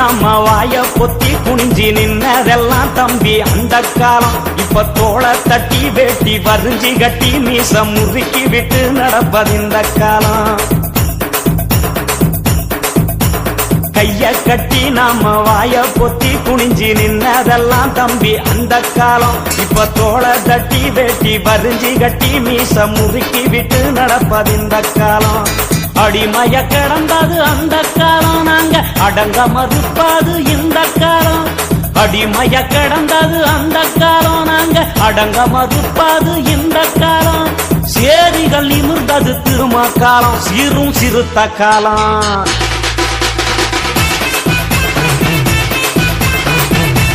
நாம வாய பொத்தி குனிஞ்சி நின்னதெல்லாம் தம்பி அந்த காலம். இப்ப தோளை தட்டி வேட்டி வரிஞ்சி கட்டி மீச முறுக்கி விட்டு நடப்பதிந்த காலம். கைய கட்டி நாம வாய பொத்தி குனிஞ்சி நின்னதெல்லாம் தம்பி அந்த காலம். இப்ப தோளை தட்டி வேட்டி வரிஞ்சி கட்டி மீச முறுக்கி விட்டு நடப்பதிந்த காலம். அடிமைய கிடந்தது அந்த காலம், நாங்க அடங்க மறுப்பாது இந்த காலம். அடிமைய கிடந்தது அந்த காலம், நாங்க அடங்க மறுப்பாது இந்த காலம். சேரிகள் நிமிர்ந்தது திரும காலம், சீரும் சிறுத்த காலம்.